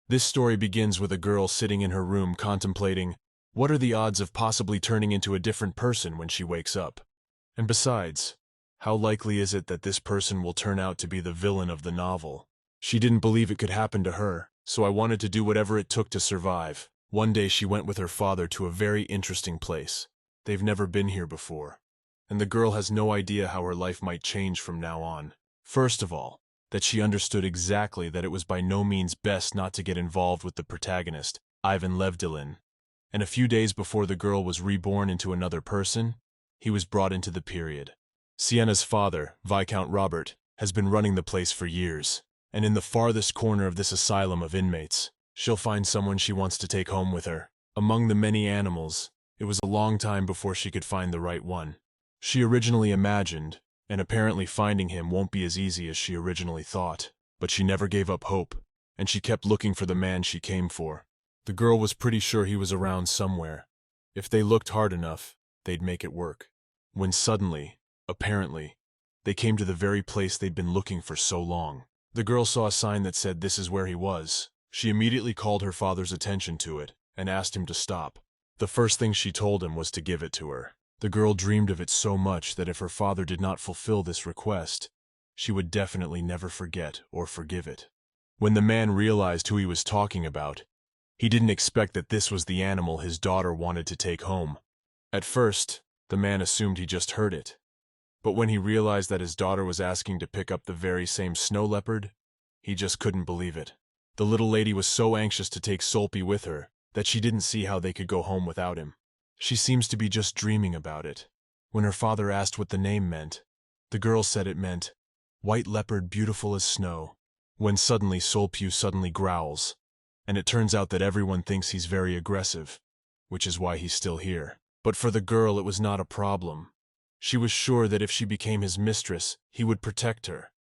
This story begins with a girl sitting in her room contemplating, what are the odds of possibly turning into a different person when she wakes up? And besides, how likely is it that this person will turn out to be the villain of the novel? She didn't believe it could happen to her, so I wanted to do whatever it took to survive. One day she went with her father to a very interesting place. They've never been here before, and the girl has no idea how her life might change from now on. First of all, that she understood exactly that it was by no means best not to get involved with the protagonist, Ivan Levdilin. And a few days before the girl was reborn into another person, he was brought into the period. Sienna's father, Viscount Robert, has been running the place for years, and in the farthest corner of this asylum of inmates, she'll find someone she wants to take home with her. Among the many animals, it was a long time before she could find the right one. She originally imagined, and apparently finding him won't be as easy as she originally thought, but she never gave up hope, and she kept looking for the man she came for. The girl was pretty sure he was around somewhere. If they looked hard enough, they'd make it work. When suddenly, apparently, they came to the very place they'd been looking for so long. The girl saw a sign that said this is where he was. She immediately called her father's attention to it and asked him to stop. The first thing she told him was to give it to her. The girl dreamed of it so much that if her father did not fulfill this request, she would definitely never forget or forgive it. When the man realized who he was talking about, he didn't expect that this was the animal his daughter wanted to take home. At first, the man assumed he just heard it. But when he realized that his daughter was asking to pick up the very same snow leopard, he just couldn't believe it. The little lady was so anxious to take Solpi with her that she didn't see how they could go home without him. She seems to be just dreaming about it. When her father asked what the name meant, the girl said it meant, white leopard beautiful as snow. When suddenly Solpiu suddenly growls, and it turns out that everyone thinks he's very aggressive, which is why he's still here. But for the girl it was not a problem. She was sure that if she became his mistress, he would protect her,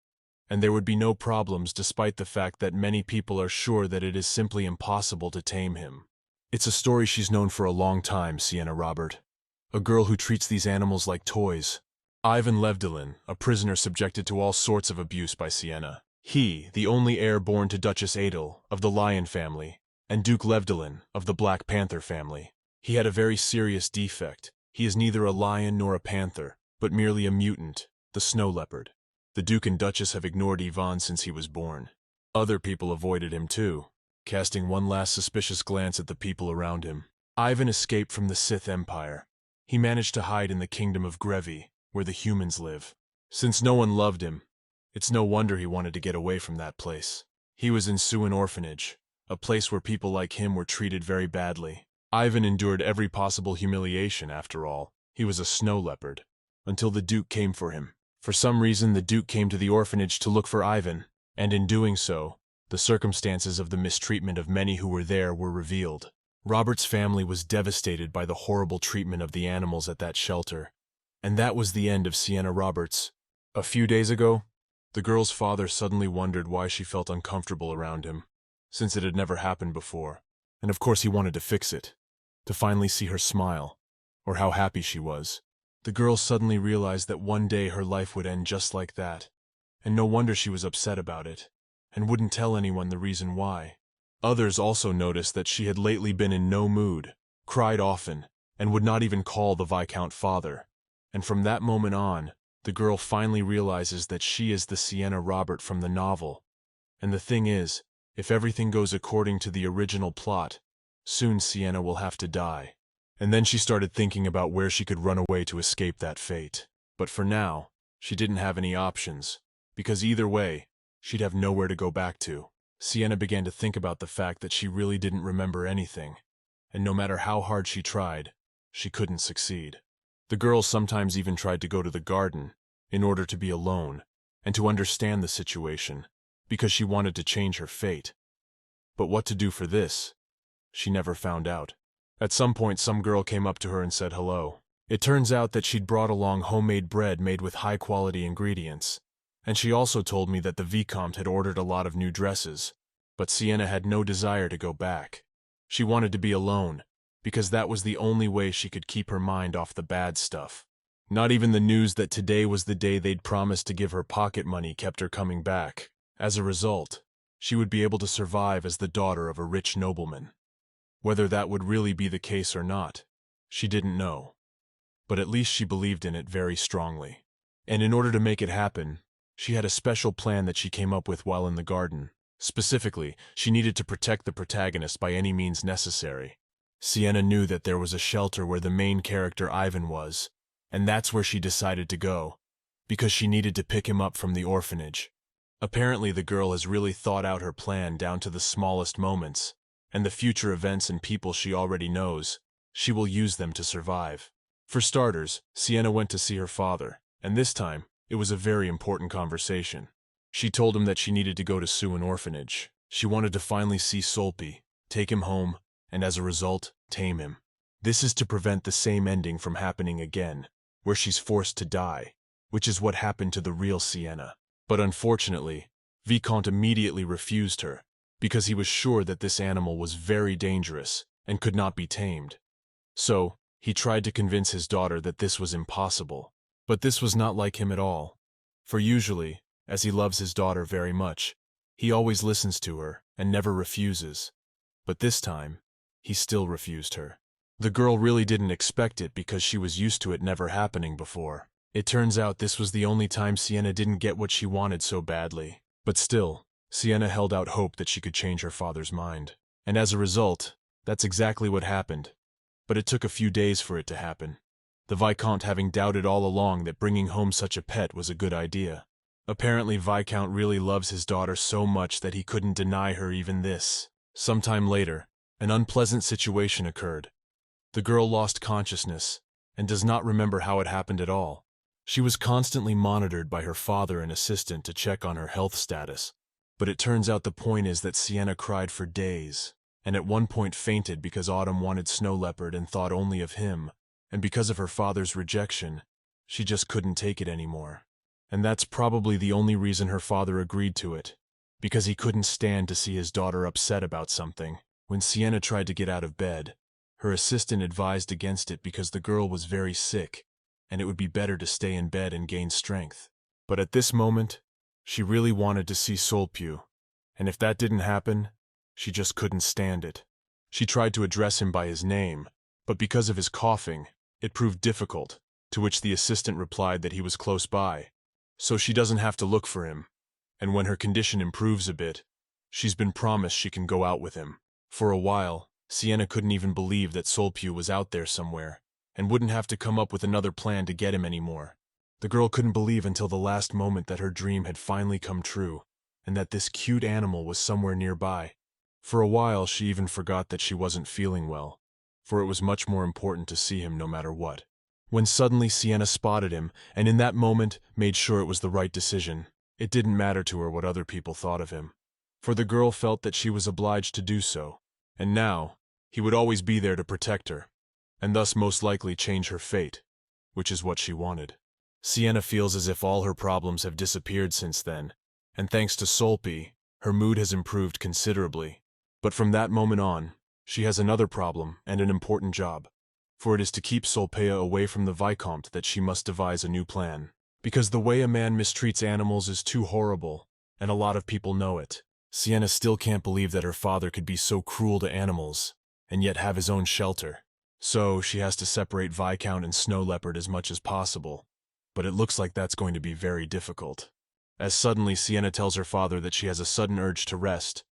and there would be no problems despite the fact that many people are sure that it is simply impossible to tame him. It's a story she's known for a long time, Sienna Robert. A girl who treats these animals like toys. Ivan Levdilin, a prisoner subjected to all sorts of abuse by Sienna. He, the only heir born to Duchess Adel, of the Lion family, and Duke Levdilin, of the Black Panther family. He had a very serious defect. He is neither a lion nor a panther, but merely a mutant, the snow leopard. The Duke and Duchess have ignored Ivan since he was born. Other people avoided him too, casting one last suspicious glance at the people around him. Ivan escaped from the Sith Empire. He managed to hide in the kingdom of Grevi, where the humans live. Since no one loved him, it's no wonder he wanted to get away from that place. He was in Suin Orphanage, a place where people like him were treated very badly. Ivan endured every possible humiliation after all. He was a snow leopard, until the Duke came for him. For some reason the Duke came to the orphanage to look for Ivan, and in doing so, the circumstances of the mistreatment of many who were there were revealed. Robert's family was devastated by the horrible treatment of the animals at that shelter, and that was the end of Sienna Roberts. A few days ago, the girl's father suddenly wondered why she felt uncomfortable around him, since it had never happened before, and of course he wanted to fix it, to finally see her smile, or how happy she was. The girl suddenly realized that one day her life would end just like that, and no wonder she was upset about it, and wouldn't tell anyone the reason why. Others also noticed that she had lately been in no mood, cried often, and would not even call the Viscount father. And from that moment on, the girl finally realizes that she is the Sienna Robert from the novel. And the thing is, if everything goes according to the original plot, soon Sienna will have to die. And then she started thinking about where she could run away to escape that fate. But for now, she didn't have any options, because either way, she'd have nowhere to go back to. Sienna began to think about the fact that she really didn't remember anything, and no matter how hard she tried, she couldn't succeed. The girl sometimes even tried to go to the garden, in order to be alone, and to understand the situation, because she wanted to change her fate. But what to do for this, she never found out. At some point, some girl came up to her and said hello. It turns out that she'd brought along homemade bread made with high-quality ingredients, and she also told me that the Vicomte had ordered a lot of new dresses, but Sienna had no desire to go back. She wanted to be alone, because that was the only way she could keep her mind off the bad stuff. Not even the news that today was the day they'd promised to give her pocket money kept her coming back. As a result, she would be able to survive as the daughter of a rich nobleman. Whether that would really be the case or not, she didn't know. But at least she believed in it very strongly. And in order to make it happen, she had a special plan that she came up with while in the garden. Specifically, she needed to protect the protagonist by any means necessary. Sienna knew that there was a shelter where the main character Ivan was, and that's where she decided to go, because she needed to pick him up from the orphanage. Apparently, the girl has really thought out her plan down to the smallest moments, and the future events and people she already knows, she will use them to survive. For starters, Sienna went to see her father, and this time, it was a very important conversation. She told him that she needed to go to sue an orphanage. She wanted to finally see Solpi, take him home, and as a result, tame him. This is to prevent the same ending from happening again, where she's forced to die, which is what happened to the real Sienna. But unfortunately, Vicomte immediately refused her, because he was sure that this animal was very dangerous and could not be tamed. So, he tried to convince his daughter that this was impossible. But this was not like him at all, for usually, as he loves his daughter very much, he always listens to her and never refuses. But this time, he still refused her. The girl really didn't expect it because she was used to it never happening before. It turns out this was the only time Sienna didn't get what she wanted so badly. But still, Sienna held out hope that she could change her father's mind. And as a result, that's exactly what happened. But it took a few days for it to happen, the Viscount having doubted all along that bringing home such a pet was a good idea. Apparently, Viscount really loves his daughter so much that he couldn't deny her even this. Sometime later, an unpleasant situation occurred. The girl lost consciousness and does not remember how it happened at all. She was constantly monitored by her father and assistant to check on her health status. But it turns out the point is that Sienna cried for days, and at one point fainted because Autumn wanted Snow Leopard and thought only of him, and because of her father's rejection, she just couldn't take it anymore. And that's probably the only reason her father agreed to it, because he couldn't stand to see his daughter upset about something. When Sienna tried to get out of bed, her assistant advised against it because the girl was very sick, and it would be better to stay in bed and gain strength. But at this moment, she really wanted to see Solpiu, and if that didn't happen, she just couldn't stand it. She tried to address him by his name, but because of his coughing, it proved difficult, to which the assistant replied that he was close by, so she doesn't have to look for him, and when her condition improves a bit, she's been promised she can go out with him. For a while, Sienna couldn't even believe that Solpiu was out there somewhere, and wouldn't have to come up with another plan to get him anymore. The girl couldn't believe until the last moment that her dream had finally come true, and that this cute animal was somewhere nearby. For a while, she even forgot that she wasn't feeling well, for it was much more important to see him no matter what. When suddenly Sienna spotted him, and in that moment made sure it was the right decision. It didn't matter to her what other people thought of him, for the girl felt that she was obliged to do so, and now, he would always be there to protect her, and thus most likely change her fate, which is what she wanted. Sienna feels as if all her problems have disappeared since then, and thanks to Solpi, her mood has improved considerably. But from that moment on, she has another problem and an important job, for it is to keep Solpeia away from the Viscount that she must devise a new plan. Because the way a man mistreats animals is too horrible, and a lot of people know it. Sienna still can't believe that her father could be so cruel to animals, and yet have his own shelter. So she has to separate Viscount and Snow Leopard as much as possible, but it looks like that's going to be very difficult. As suddenly Sienna tells her father that she has a sudden urge to rest,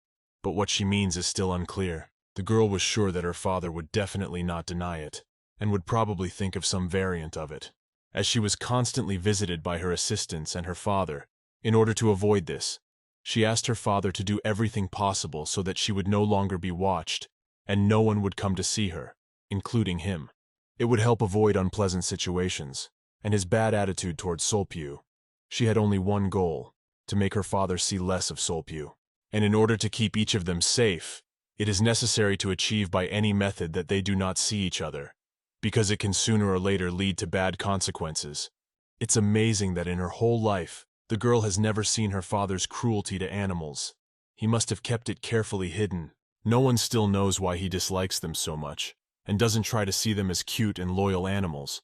but what she means is still unclear. The girl was sure that her father would definitely not deny it, and would probably think of some variant of it. As she was constantly visited by her assistants and her father, in order to avoid this, she asked her father to do everything possible so that she would no longer be watched, and no one would come to see her, including him. It would help avoid unpleasant situations, and his bad attitude towards Solpiu. She had only one goal, to make her father see less of Solpiu. And in order to keep each of them safe, it is necessary to achieve by any method that they do not see each other, because it can sooner or later lead to bad consequences. It's amazing that in her whole life, the girl has never seen her father's cruelty to animals. He must have kept it carefully hidden. No one still knows why he dislikes them so much, and doesn't try to see them as cute and loyal animals.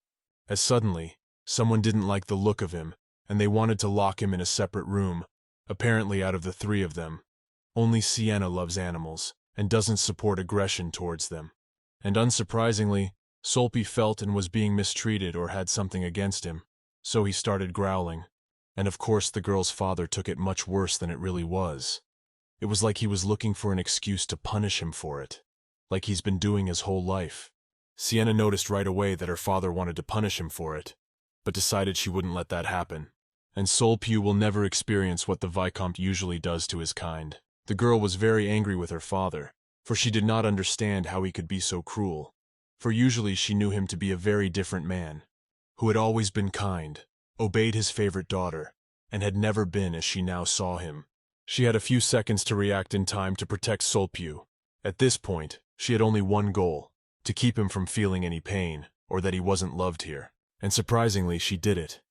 As suddenly, someone didn't like the look of him, and they wanted to lock him in a separate room, apparently out of the three of them. Only Sienna loves animals and doesn't support aggression towards them. And unsurprisingly, Solpi felt and was being mistreated or had something against him, so he started growling. And of course the girl's father took it much worse than it really was. It was like he was looking for an excuse to punish him for it, like he's been doing his whole life. Sienna noticed right away that her father wanted to punish him for it, but decided she wouldn't let that happen. And Solpiu will never experience what the Vicomte usually does to his kind. The girl was very angry with her father, for she did not understand how he could be so cruel. For usually she knew him to be a very different man, who had always been kind, obeyed his favorite daughter, and had never been as she now saw him. She had a few seconds to react in time to protect Solpiu. At this point, she had only one goal: to keep him from feeling any pain, or that he wasn't loved here. And surprisingly, she did it.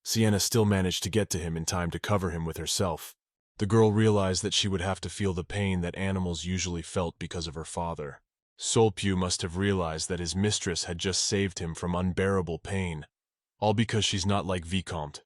Sienna still managed to get to him in time to cover him with herself. The girl realized that she would have to feel the pain that animals usually felt because of her father. Solpiu must have realized that his mistress had just saved him from unbearable pain, all because she's not like Vicomte,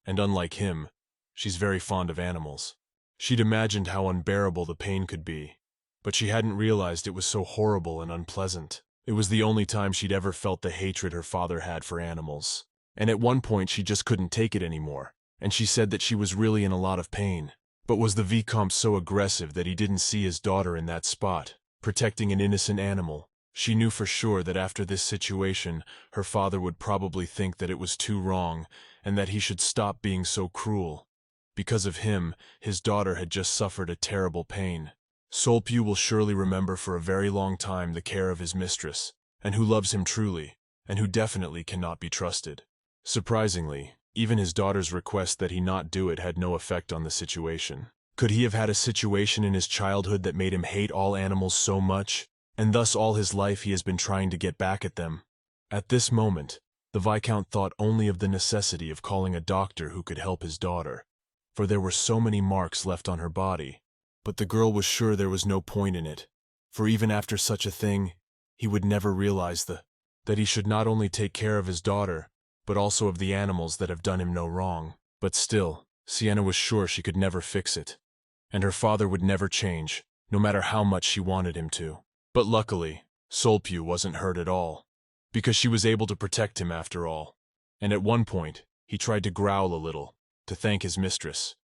and unlike him, she's very fond of animals. She'd imagined how unbearable the pain could be, but she hadn't realized it was so horrible and unpleasant. It was the only time she'd ever felt the hatred her father had for animals. And at one point she just couldn't take it anymore, and she said that she was really in a lot of pain. But was the Vicomte so aggressive that he didn't see his daughter in that spot, protecting an innocent animal? She knew for sure that after this situation, her father would probably think that it was too wrong, and that he should stop being so cruel. Because of him, his daughter had just suffered a terrible pain. Solpiu will surely remember for a very long time the care of his mistress, and who loves him truly, and who definitely cannot be trusted. Surprisingly, even his daughter's request that he not do it had no effect on the situation. Could he have had a situation in his childhood that made him hate all animals so much, and thus all his life he has been trying to get back at them? At this moment, the Viscount thought only of the necessity of calling a doctor who could help his daughter, for there were so many marks left on her body. But the girl was sure there was no point in it, for even after such a thing, he would never realize that he should not only take care of his daughter, but also of the animals that have done him no wrong. But still, Sienna was sure she could never fix it, and her father would never change, no matter how much she wanted him to. But luckily, Solpiu wasn't hurt at all, because she was able to protect him after all. And at one point, he tried to growl a little, to thank his mistress,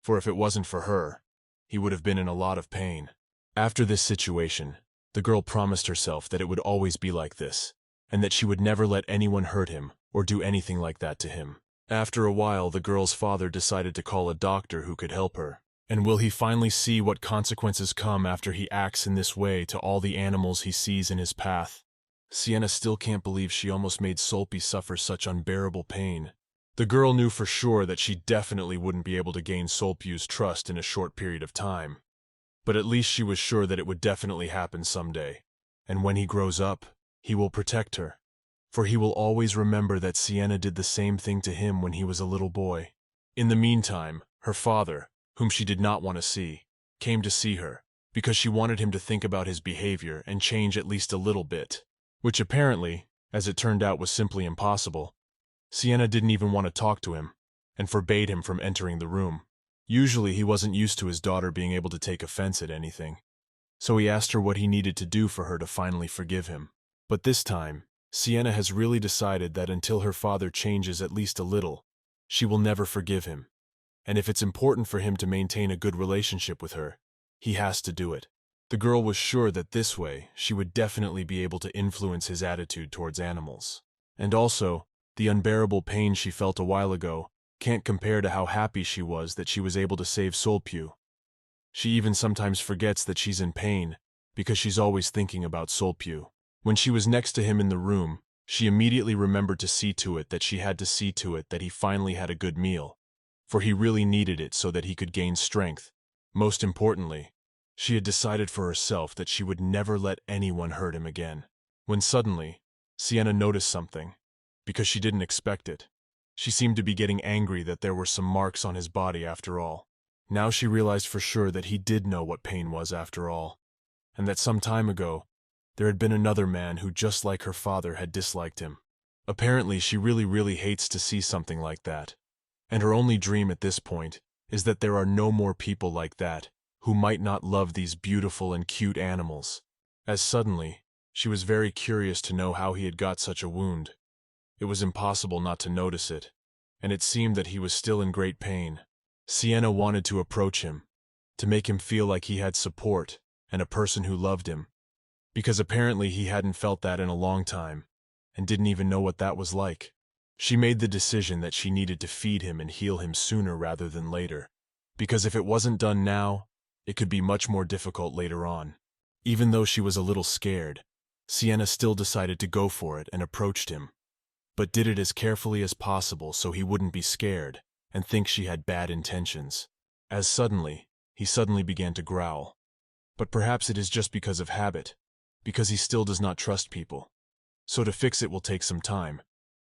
for if it wasn't for her, he would have been in a lot of pain. After this situation, the girl promised herself that it would always be like this, and that she would never let anyone hurt him or do anything like that to him. After a while, the girl's father decided to call a doctor who could help her. And will he finally see what consequences come after he acts in this way to all the animals he sees in his path? Sienna still can't believe she almost made Solpi suffer such unbearable pain. The girl knew for sure that she definitely wouldn't be able to gain Solpiu's trust in a short period of time. But at least she was sure that it would definitely happen someday. And when he grows up, he will protect her. For he will always remember that Sienna did the same thing to him when he was a little boy. In the meantime, her father, whom she did not want to see, came to see her, because she wanted him to think about his behavior and change at least a little bit, which apparently, as it turned out, was simply impossible. Sienna didn't even want to talk to him, and forbade him from entering the room. Usually he wasn't used to his daughter being able to take offense at anything, so he asked her what he needed to do for her to finally forgive him. But this time, Sienna has really decided that until her father changes at least a little, she will never forgive him. And if it's important for him to maintain a good relationship with her, he has to do it. The girl was sure that this way she would definitely be able to influence his attitude towards animals. And also, the unbearable pain she felt a while ago can't compare to how happy she was that she was able to save Solpiu. She even sometimes forgets that she's in pain, because she's always thinking about Solpiu. When she was next to him in the room, she immediately remembered to see to it that she had to see to it that he finally had a good meal, for he really needed it so that he could gain strength. Most importantly, she had decided for herself that she would never let anyone hurt him again. When suddenly, Sienna noticed something, because she didn't expect it. She seemed to be getting angry that there were some marks on his body after all. Now she realized for sure that he did know what pain was after all, and that some time ago, there had been another man who, just like her father, had disliked him. Apparently, she really hates to see something like that. And her only dream at this point is that there are no more people like that, who might not love these beautiful and cute animals. As suddenly, she was very curious to know how he had got such a wound. It was impossible not to notice it, and it seemed that he was still in great pain. Sienna wanted to approach him, to make him feel like he had support and a person who loved him, because apparently he hadn't felt that in a long time, and didn't even know what that was like. She made the decision that she needed to feed him and heal him sooner rather than later, because if it wasn't done now, it could be much more difficult later on. Even though she was a little scared, Sienna still decided to go for it and approached him, but did it as carefully as possible so he wouldn't be scared and think she had bad intentions. As he suddenly began to growl. But perhaps it is just because of habit, because he still does not trust people. So to fix it will take some time,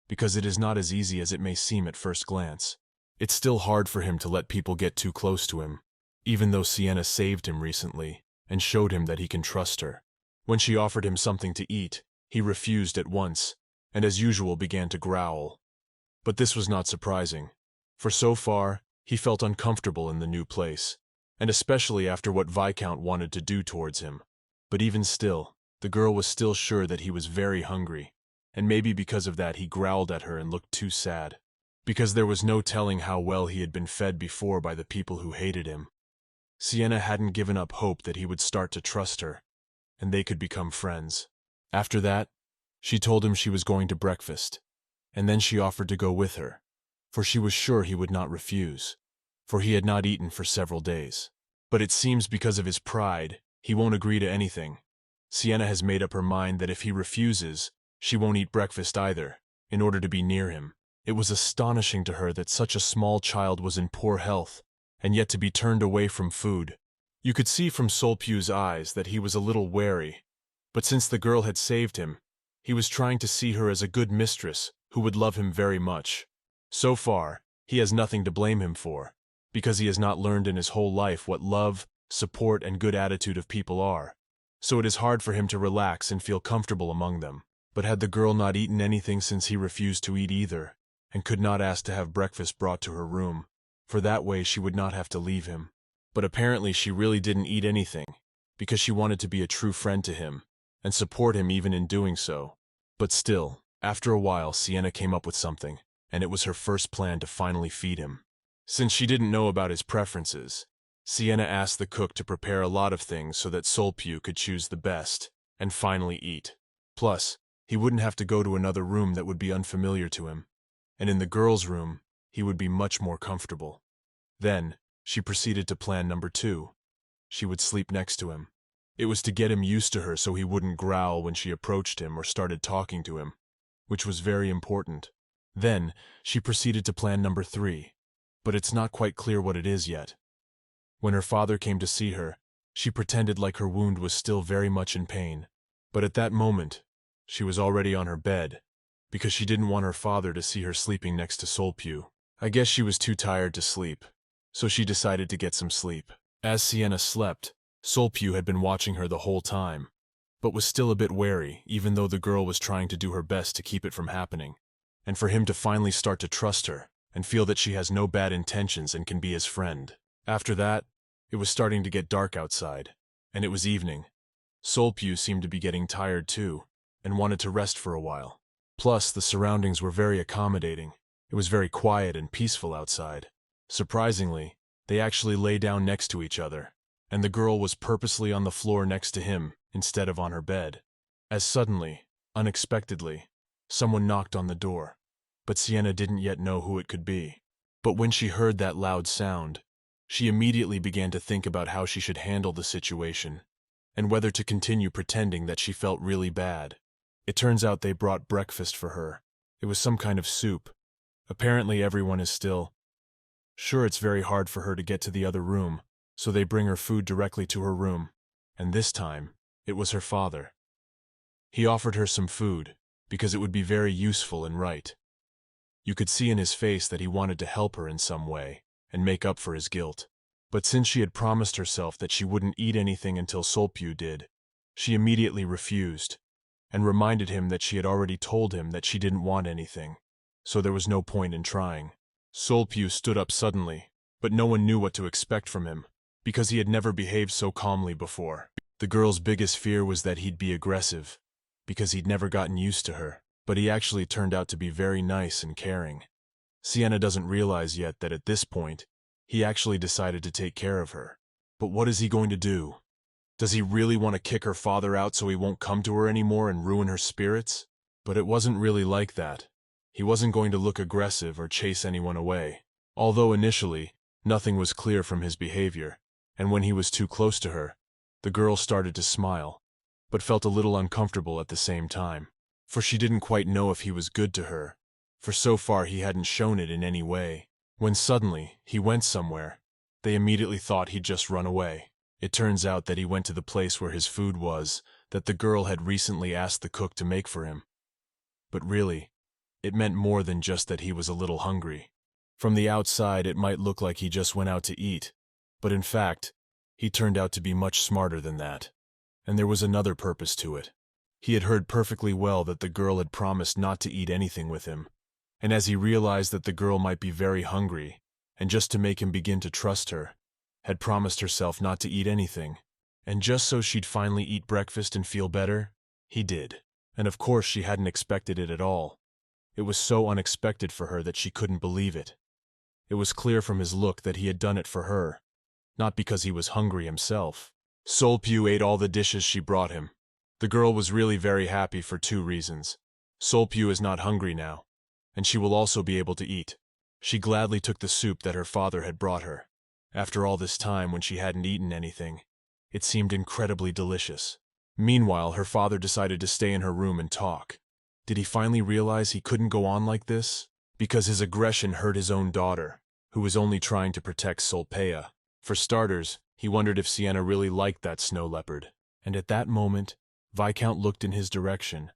because it is not as easy as it may seem at first glance. It's still hard for him to let people get too close to him, even though Sienna saved him recently and showed him that he can trust her. When she offered him something to eat, he refused at once, and as usual began to growl. But this was not surprising, for so far, he felt uncomfortable in the new place, and especially after what Viscount wanted to do towards him. But even still, the girl was still sure that he was very hungry, and maybe because of that he growled at her and looked too sad, because there was no telling how well he had been fed before by the people who hated him. Sienna hadn't given up hope that he would start to trust her, and they could become friends. After that, she told him she was going to breakfast, and then she offered to go with her, for she was sure he would not refuse, for he had not eaten for several days. But it seems because of his pride, he won't agree to anything. Sienna has made up her mind that if he refuses, she won't eat breakfast either, in order to be near him. It was astonishing to her that such a small child was in poor health, and yet to be turned away from food. You could see from Solpu's eyes that he was a little wary, but since the girl had saved him, he was trying to see her as a good mistress who would love him very much. So far, he has nothing to blame him for, because he has not learned in his whole life what love, support, and good attitude of people are. So it is hard for him to relax and feel comfortable among them. But had the girl not eaten anything since he refused to eat either, and could not ask to have breakfast brought to her room, for that way she would not have to leave him. But apparently she really didn't eat anything, because she wanted to be a true friend to him, and support him even in doing so. But still, after a while Sienna came up with something, and it was her first plan to finally feed him. Since she didn't know about his preferences, Sienna asked the cook to prepare a lot of things so that Solpu could choose the best, and finally eat. Plus, he wouldn't have to go to another room that would be unfamiliar to him, and in the girl's room, he would be much more comfortable. Then, she proceeded to plan number 2. She would sleep next to him. It was to get him used to her so he wouldn't growl when she approached him or started talking to him, which was very important. Then, she proceeded to plan number 3, but it's not quite clear what it is yet. When her father came to see her, she pretended like her wound was still very much in pain, but at that moment, she was already on her bed, because she didn't want her father to see her sleeping next to Solpu. I guess she was too tired to sleep, so she decided to get some sleep. As Sienna slept, Solpu had been watching her the whole time, but was still a bit wary, even though the girl was trying to do her best to keep it from happening, and for him to finally start to trust her and feel that she has no bad intentions and can be his friend. After that, it was starting to get dark outside, and it was evening. Solpu seemed to be getting tired too, and wanted to rest for a while. Plus, the surroundings were very accommodating. It was very quiet and peaceful outside. Surprisingly, they actually lay down next to each other, and the girl was purposely on the floor next to him instead of on her bed. As suddenly, unexpectedly, someone knocked on the door, but Sienna didn't yet know who it could be. But when she heard that loud sound, she immediately began to think about how she should handle the situation, and whether to continue pretending that she felt really bad. It turns out they brought breakfast for her. It was some kind of soup. Apparently everyone is still. Sure, it's very hard for her to get to the other room, so they bring her food directly to her room, and this time, it was her father. He offered her some food, because it would be very useful and right. You could see in his face that he wanted to help her in some way, and make up for his guilt. But since she had promised herself that she wouldn't eat anything until Solpu did, she immediately refused, and reminded him that she had already told him that she didn't want anything, so there was no point in trying. Solpu stood up suddenly, but no one knew what to expect from him, because he had never behaved so calmly before. The girl's biggest fear was that he'd be aggressive, because he'd never gotten used to her, but he actually turned out to be very nice and caring. Sienna doesn't realize yet that at this point, he actually decided to take care of her. But what is he going to do? Does he really want to kick her father out so he won't come to her anymore and ruin her spirits? But it wasn't really like that. He wasn't going to look aggressive or chase anyone away. Although initially, nothing was clear from his behavior, and when he was too close to her, the girl started to smile, but felt a little uncomfortable at the same time. For she didn't quite know if he was good to her, for so far he hadn't shown it in any way. When suddenly, he went somewhere, they immediately thought he'd just run away. It turns out that he went to the place where his food was, that the girl had recently asked the cook to make for him. But really, it meant more than just that he was a little hungry. From the outside, it might look like he just went out to eat, but in fact, he turned out to be much smarter than that. And there was another purpose to it. He had heard perfectly well that the girl had promised not to eat anything with him, and as he realized that the girl might be very hungry, and just to make him begin to trust her, had promised herself not to eat anything, and just so she'd finally eat breakfast and feel better, he did. And of course she hadn't expected it at all. It was so unexpected for her that she couldn't believe it. It was clear from his look that he had done it for her, not because he was hungry himself. Solpew ate all the dishes she brought him. The girl was really very happy for two reasons. Solpew is not hungry now, and she will also be able to eat. She gladly took the soup that her father had brought her. After all this time when she hadn't eaten anything, it seemed incredibly delicious. Meanwhile, her father decided to stay in her room and talk. Did he finally realize he couldn't go on like this? Because his aggression hurt his own daughter, who was only trying to protect Solpeia. For starters, he wondered if Sienna really liked that snow leopard. And at that moment, Viscount looked in his direction,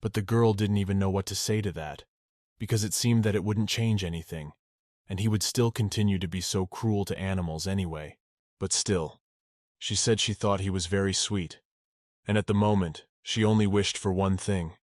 but the girl didn't even know what to say to that, because it seemed that it wouldn't change anything, and he would still continue to be so cruel to animals anyway. But still, she said she thought he was very sweet, and at the moment, she only wished for one thing,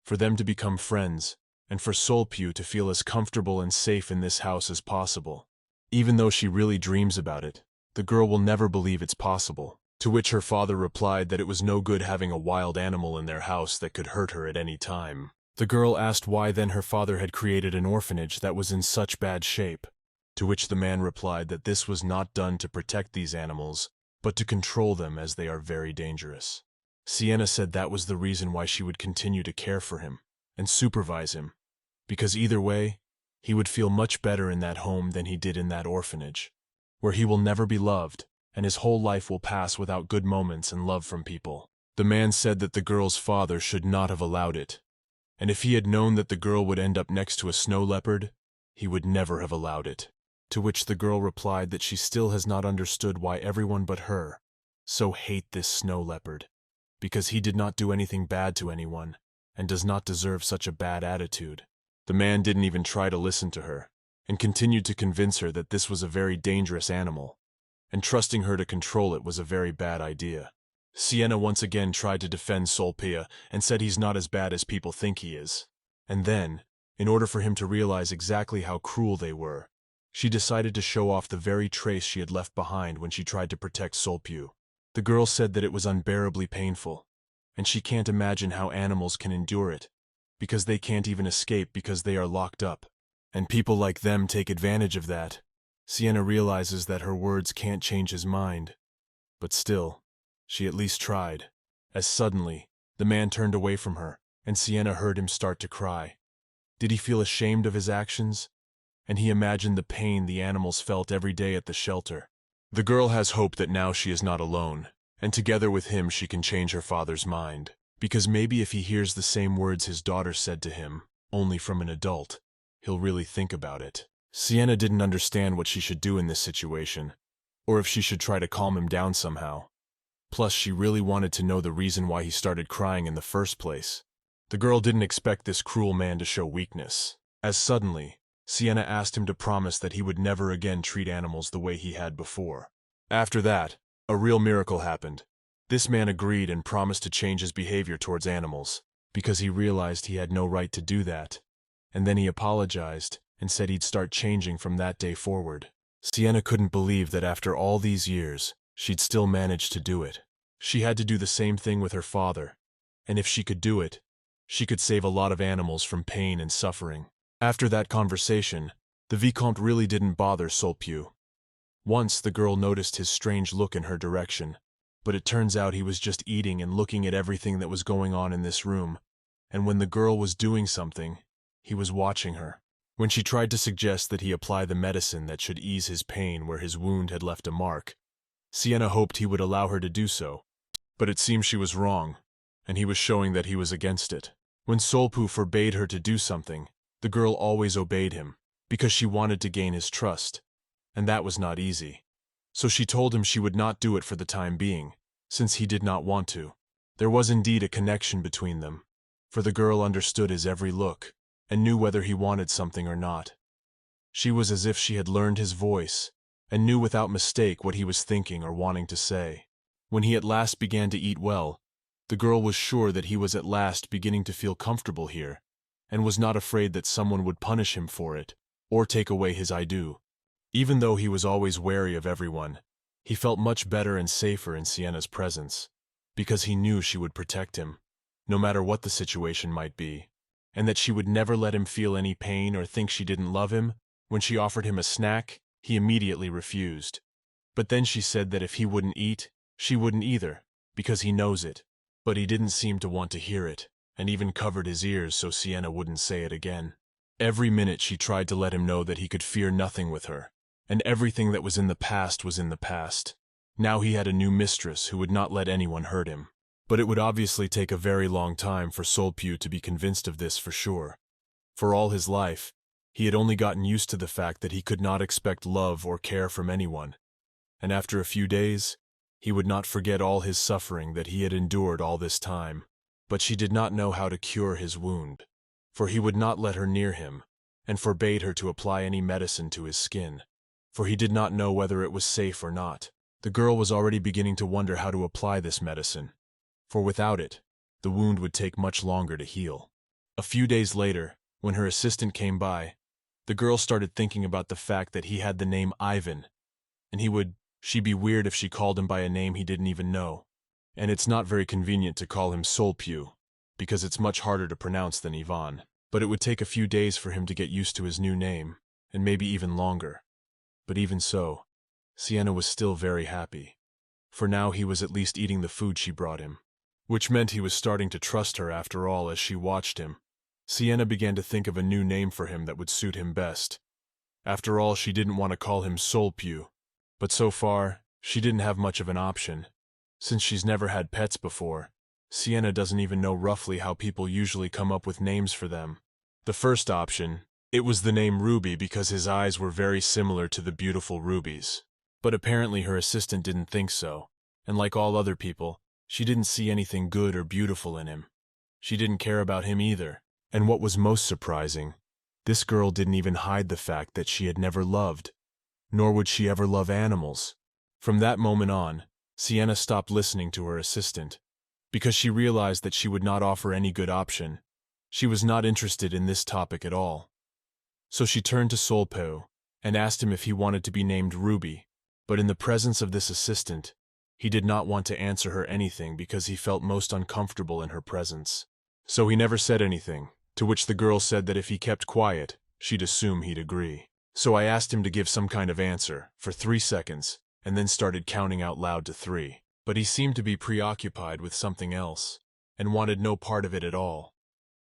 for them to become friends, and for Solpew to feel as comfortable and safe in this house as possible. Even though she really dreams about it, the girl will never believe it's possible. To which her father replied that it was no good having a wild animal in their house that could hurt her at any time. The girl asked why then her father had created an orphanage that was in such bad shape, to which the man replied that this was not done to protect these animals, but to control them as they are very dangerous. Sienna said that was the reason why she would continue to care for him and supervise him, because either way, he would feel much better in that home than he did in that orphanage, where he will never be loved, and his whole life will pass without good moments and love from people. The man said that the girl's father should not have allowed it, and if he had known that the girl would end up next to a snow leopard, he would never have allowed it. To which the girl replied that she still has not understood why everyone but her so hate this snow leopard, because he did not do anything bad to anyone, and does not deserve such a bad attitude. The man didn't even try to listen to her, and continued to convince her that this was a very dangerous animal, and trusting her to control it was a very bad idea. Sienna once again tried to defend Solpeia and said he's not as bad as people think he is. And then, in order for him to realize exactly how cruel they were, she decided to show off the very trace she had left behind when she tried to protect Solpew. The girl said that it was unbearably painful, and she can't imagine how animals can endure it, because they can't even escape because they are locked up. And people like them take advantage of that. Sienna realizes that her words can't change his mind, but still, she at least tried, as suddenly, the man turned away from her, and Sienna heard him start to cry. Did he feel ashamed of his actions? And he imagined the pain the animals felt every day at the shelter. The girl has hope that now she is not alone, and together with him she can change her father's mind, because maybe if he hears the same words his daughter said to him, only from an adult, he'll really think about it. Sienna didn't understand what she should do in this situation, or if she should try to calm him down somehow. Plus, she really wanted to know the reason why he started crying in the first place. The girl didn't expect this cruel man to show weakness, as suddenly, Sienna asked him to promise that he would never again treat animals the way he had before. After that, a real miracle happened. This man agreed and promised to change his behavior towards animals, because he realized he had no right to do that. And then he apologized and said he'd start changing from that day forward. Sienna couldn't believe that after all these years, she'd still managed to do it. She had to do the same thing with her father, and if she could do it, she could save a lot of animals from pain and suffering. After that conversation, the Vicomte really didn't bother Sulpieu. Once the girl noticed his strange look in her direction, but it turns out he was just eating and looking at everything that was going on in this room, and when the girl was doing something, he was watching her. When she tried to suggest that he apply the medicine that should ease his pain where his wound had left a mark, Sienna hoped he would allow her to do so, but it seemed she was wrong, and he was showing that he was against it. When Sulpieu forbade her to do something, the girl always obeyed him, because she wanted to gain his trust, and that was not easy. So she told him she would not do it for the time being, since he did not want to. There was indeed a connection between them, for the girl understood his every look, and knew whether he wanted something or not. She was as if she had learned his voice, and knew without mistake what he was thinking or wanting to say. When he at last began to eat well, the girl was sure that he was at last beginning to feel comfortable here, and was not afraid that someone would punish him for it, or take away his I-do. Even though he was always wary of everyone, he felt much better and safer in Sienna's presence, because he knew she would protect him, no matter what the situation might be, and that she would never let him feel any pain or think she didn't love him. When she offered him a snack, he immediately refused. But then she said that if he wouldn't eat, she wouldn't either, because he knows it. But he didn't seem to want to hear it, and even covered his ears so Sienna wouldn't say it again. Every minute she tried to let him know that he could fear nothing with her, and everything that was in the past was in the past. Now he had a new mistress who would not let anyone hurt him. But it would obviously take a very long time for Sulpieu to be convinced of this for sure. For all his life, he had only gotten used to the fact that he could not expect love or care from anyone, and after a few days, he would not forget all his suffering that he had endured all this time. But she did not know how to cure his wound, for he would not let her near him, and forbade her to apply any medicine to his skin, for he did not know whether it was safe or not. The girl was already beginning to wonder how to apply this medicine, for without it, the wound would take much longer to heal. A few days later, when her assistant came by, the girl started thinking about the fact that he had the name Ivan, and she'd be weird if she called him by a name he didn't even know. And it's not very convenient to call him Sulpieu, because it's much harder to pronounce than Ivan. But it would take a few days for him to get used to his new name, and maybe even longer. But even so, Sienna was still very happy, for now he was at least eating the food she brought him, which meant he was starting to trust her after all. As she watched him, Sienna began to think of a new name for him that would suit him best. After all, she didn't want to call him Sulpieu, but so far, she didn't have much of an option. Since she's never had pets before, Sienna doesn't even know roughly how people usually come up with names for them. The first option, it was the name Ruby because his eyes were very similar to the beautiful rubies. But apparently her assistant didn't think so, and like all other people, she didn't see anything good or beautiful in him. She didn't care about him either. And what was most surprising, this girl didn't even hide the fact that she had never loved, nor would she ever love animals. From that moment on, Sienna stopped listening to her assistant, because she realized that she would not offer any good option. She was not interested in this topic at all. So she turned to Sulpieu and asked him if he wanted to be named Ruby, but in the presence of this assistant, he did not want to answer her anything because he felt most uncomfortable in her presence. So he never said anything, to which the girl said that if he kept quiet, she'd assume he'd agree. So I asked him to give some kind of answer, for 3 seconds, and then started counting out loud to 3. But he seemed to be preoccupied with something else, and wanted no part of it at all.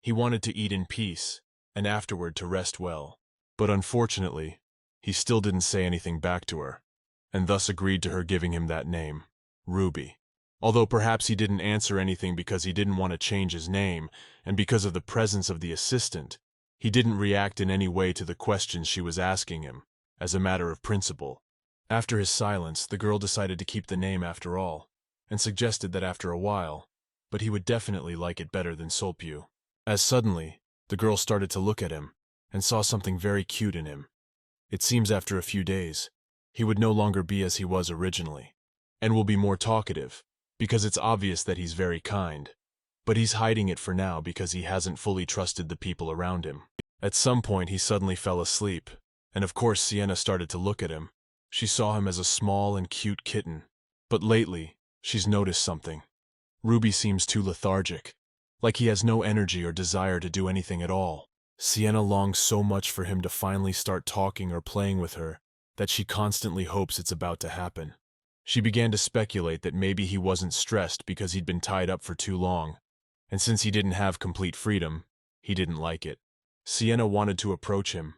He wanted to eat in peace, and afterward to rest well. But unfortunately, he still didn't say anything back to her, and thus agreed to her giving him that name, Ruby. Although perhaps he didn't answer anything because he didn't want to change his name, and because of the presence of the assistant, he didn't react in any way to the questions she was asking him, as a matter of principle. After his silence, the girl decided to keep the name after all, and suggested that after a while, but he would definitely like it better than Sulpieu. As suddenly, the girl started to look at him, and saw something very cute in him. It seems after a few days, he would no longer be as he was originally, and will be more talkative, because it's obvious that he's very kind, but he's hiding it for now because he hasn't fully trusted the people around him. At some point he suddenly fell asleep, and of course Sienna started to look at him, She saw him as a small and cute kitten. But lately, she's noticed something. Ruby seems too lethargic, like he has no energy or desire to do anything at all. Sienna longs so much for him to finally start talking or playing with her that she constantly hopes it's about to happen. She began to speculate that maybe he wasn't stressed because he'd been tied up for too long, and since he didn't have complete freedom, he didn't like it. Sienna wanted to approach him,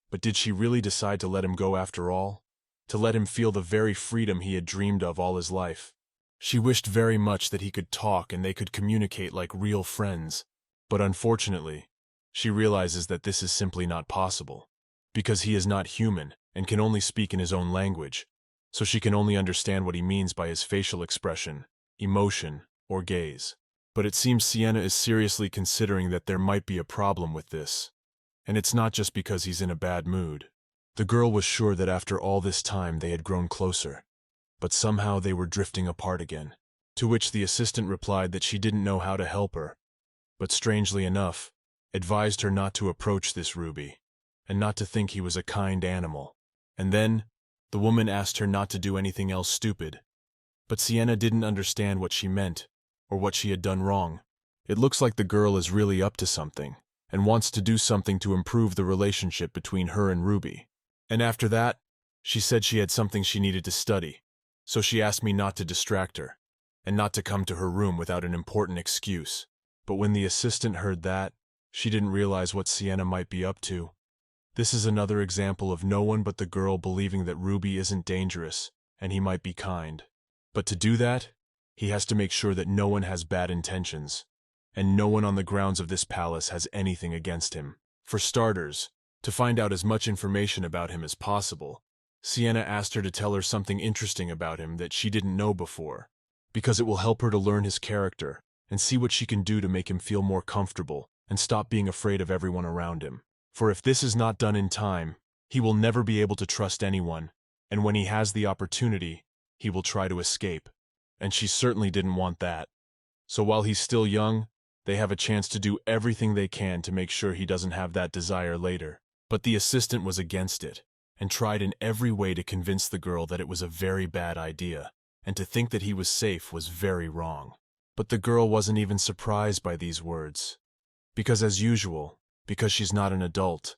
but did she really decide to let him go after all? To let him feel the very freedom he had dreamed of all his life? She wished very much that he could talk and they could communicate like real friends, but unfortunately, she realizes that this is simply not possible, because he is not human and can only speak in his own language, so she can only understand what he means by his facial expression, emotion, or gaze. But it seems Sienna is seriously considering that there might be a problem with this, and it's not just because he's in a bad mood. The girl was sure that after all this time they had grown closer, but somehow they were drifting apart again, to which the assistant replied that she didn't know how to help her, but strangely enough, advised her not to approach this Ruby, and not to think he was a kind animal. And then, the woman asked her not to do anything else stupid, but Sienna didn't understand what she meant, or what she had done wrong. It looks like the girl is really up to something, and wants to do something to improve the relationship between her and Ruby. And after that, she said she had something she needed to study, so she asked me not to distract her, and not to come to her room without an important excuse. But when the assistant heard that, she didn't realize what Sienna might be up to. This is another example of no one but the girl believing that Ruby isn't dangerous, and he might be kind. But to do that, he has to make sure that no one has bad intentions, and no one on the grounds of this palace has anything against him. For starters, to find out as much information about him as possible, Sienna asked her to tell her something interesting about him that she didn't know before, because it will help her to learn his character and see what she can do to make him feel more comfortable and stop being afraid of everyone around him. For if this is not done in time, he will never be able to trust anyone, and when he has the opportunity, he will try to escape. And she certainly didn't want that. So while he's still young, they have a chance to do everything they can to make sure he doesn't have that desire later. But the assistant was against it, and tried in every way to convince the girl that it was a very bad idea, and to think that he was safe was very wrong. But the girl wasn't even surprised by these words, because as usual, because she's not an adult,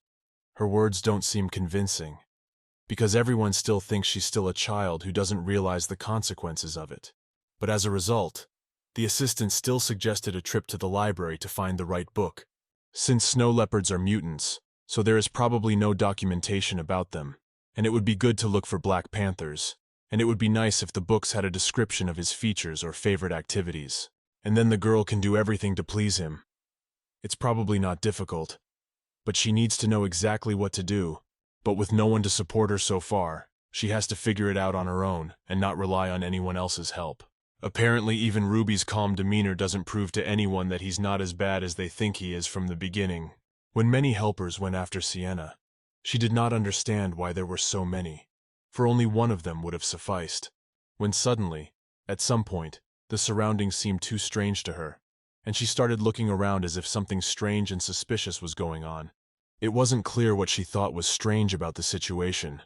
her words don't seem convincing, because everyone still thinks she's still a child who doesn't realize the consequences of it. But as a result, the assistant still suggested a trip to the library to find the right book. Since snow leopards are mutants, so there is probably no documentation about them, and it would be good to look for black panthers, and it would be nice if the books had a description of his features or favorite activities, and then the girl can do everything to please him. It's probably not difficult, but she needs to know exactly what to do, but with no one to support her so far, she has to figure it out on her own and not rely on anyone else's help. Apparently even Ruby's calm demeanor doesn't prove to anyone that he's not as bad as they think he is from the beginning. When many helpers went after Sienna, she did not understand why there were so many, for only one of them would have sufficed. When suddenly, at some point, the surroundings seemed too strange to her, and she started looking around as if something strange and suspicious was going on. It wasn't clear what she thought was strange about the situation,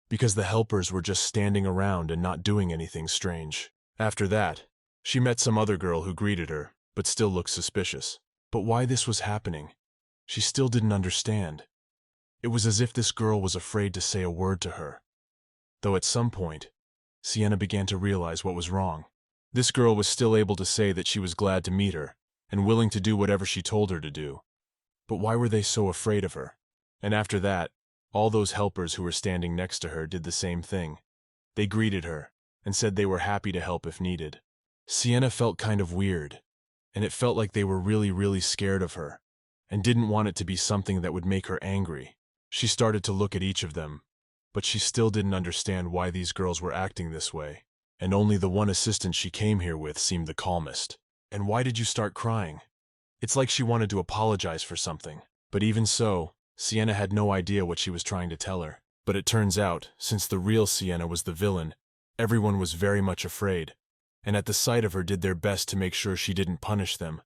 because the helpers were just standing around and not doing anything strange. After that, she met some other girl who greeted her, but still looked suspicious. But why this was happening, she still didn't understand. It was as if this girl was afraid to say a word to her. Though at some point, Sienna began to realize what was wrong. This girl was still able to say that she was glad to meet her, and willing to do whatever she told her to do. But why were they so afraid of her? And after that, all those helpers who were standing next to her did the same thing. They greeted her, and said they were happy to help if needed. Sienna felt kind of weird, and it felt like they were really scared of her, and didn't want it to be something that would make her angry. She started to look at each of them, but she still didn't understand why these girls were acting this way, and only the one assistant she came here with seemed the calmest. And why did you start crying? It's like she wanted to apologize for something. But even so, Sienna had no idea what she was trying to tell her. But it turns out, since the real Sienna was the villain, everyone was very much afraid, and at the sight of her did their best to make sure she didn't punish them,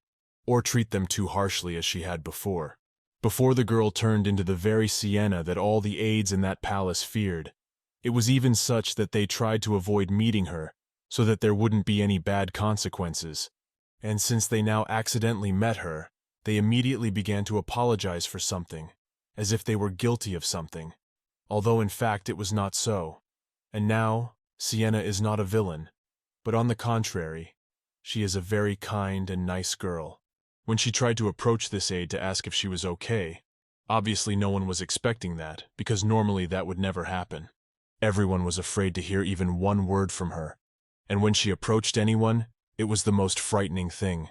or treat them too harshly as she had before. Before the girl turned into the very Sienna that all the aides in that palace feared, It was even such that they tried to avoid meeting her, so that there wouldn't be any bad consequences. And since they now accidentally met her, they immediately began to apologize for something, as if they were guilty of something, although in fact it was not so. And now, Sienna is not a villain, but on the contrary, she is a very kind and nice girl. When she tried to approach this aide to ask if she was okay, obviously no one was expecting that, because normally that would never happen. Everyone was afraid to hear even one word from her, and when she approached anyone, it was the most frightening thing,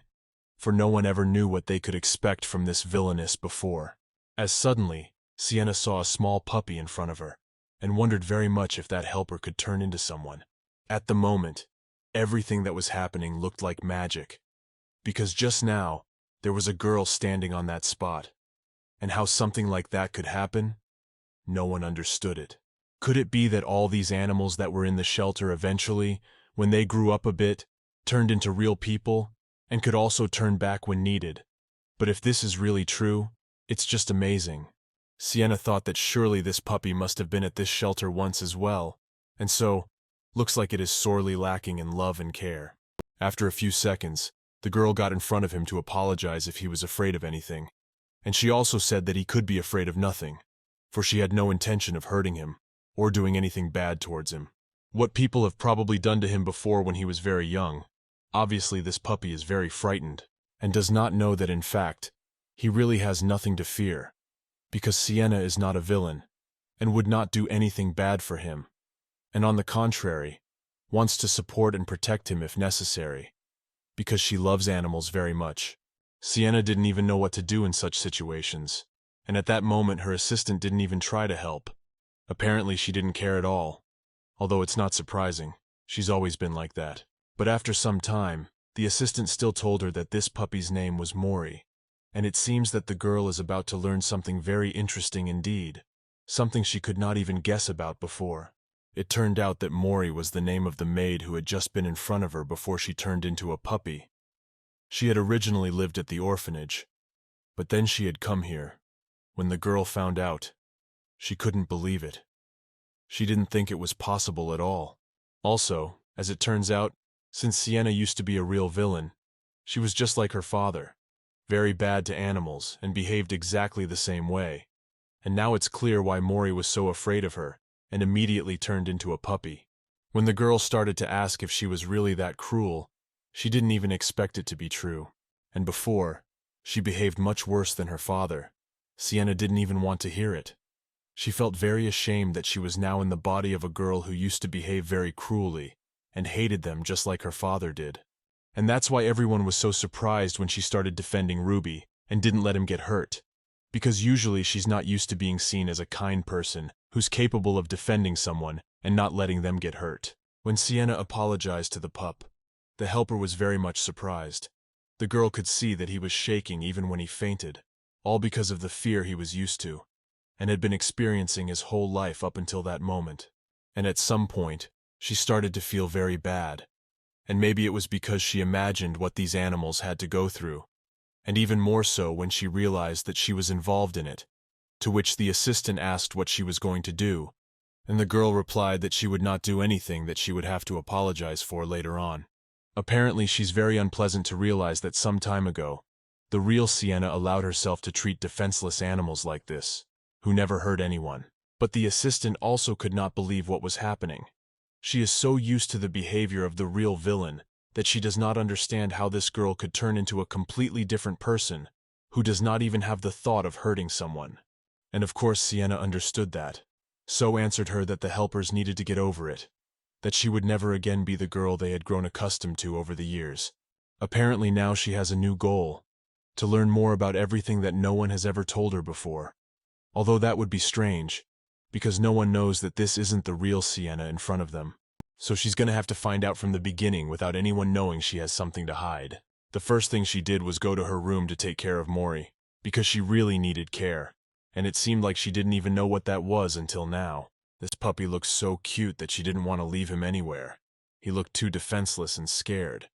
for no one ever knew what they could expect from this villainess before. As suddenly, Sienna saw a small puppy in front of her, and wondered very much if that helper could turn into someone. At the moment, everything that was happening looked like magic, because just now, there was a girl standing on that spot, and how something like that could happen, no one understood it. Could it be that all these animals that were in the shelter eventually, when they grew up a bit, turned into real people, and could also turn back when needed? But if this is really true, it's just amazing. Sienna thought that surely this puppy must have been at this shelter once as well, and so, looks like it is sorely lacking in love and care. After a few seconds, the girl got in front of him to apologize if he was afraid of anything, and she also said that he could be afraid of nothing, for she had no intention of hurting him, or doing anything bad towards him. What people have probably done to him before when he was very young. Obviously this puppy is very frightened, and does not know that in fact, he really has nothing to fear, because Sienna is not a villain, and would not do anything bad for him, and on the contrary, wants to support and protect him if necessary, because she loves animals very much. Sienna didn't even know what to do in such situations, and at that moment her assistant didn't even try to help. Apparently she didn't care at all, although it's not surprising, she's always been like that. But after some time, the assistant still told her that this puppy's name was Mory, and it seems that the girl is about to learn something very interesting indeed, something she could not even guess about before. It turned out that Mory was the name of the maid who had just been in front of her before she turned into a puppy. She had originally lived at the orphanage, but then she had come here. When the girl found out, she couldn't believe it. She didn't think it was possible at all. Also, as it turns out, since Sienna used to be a real villain, she was just like her father, very bad to animals and behaved exactly the same way. And now it's clear why Mory was so afraid of her and immediately turned into a puppy. When the girl started to ask if she was really that cruel, she didn't even expect it to be true. And before, she behaved much worse than her father. Sienna didn't even want to hear it. She felt very ashamed that she was now in the body of a girl who used to behave very cruelly, and hated them just like her father did. And that's why everyone was so surprised when she started defending Ruby, and didn't let him get hurt. Because usually she's not used to being seen as a kind person, who's capable of defending someone, and not letting them get hurt. When Sienna apologized to the pup, the helper was very much surprised. The girl could see that he was shaking even when he fainted, all because of the fear he was used to, and had been experiencing his whole life up until that moment. And at some point, she started to feel very bad. And maybe it was because she imagined what these animals had to go through, and even more so when she realized that she was involved in it, to which the assistant asked what she was going to do, and the girl replied that she would not do anything that she would have to apologize for later on. Apparently she's very unpleasant to realize that some time ago, the real Sienna allowed herself to treat defenseless animals like this, who never hurt anyone. But the assistant also could not believe what was happening. She is so used to the behavior of the real villain that she does not understand how this girl could turn into a completely different person who does not even have the thought of hurting someone. And of course Sienna understood that, so answered her that the helpers needed to get over it, that she would never again be the girl they had grown accustomed to over the years. Apparently now she has a new goal, to learn more about everything that no one has ever told her before. Although that would be strange, because no one knows that this isn't the real Sienna in front of them. So she's gonna have to find out from the beginning without anyone knowing she has something to hide. The first thing she did was go to her room to take care of Mory, because she really needed care, and it seemed like she didn't even know what that was until now. This puppy looked so cute that she didn't want to leave him anywhere. He looked too defenseless and scared.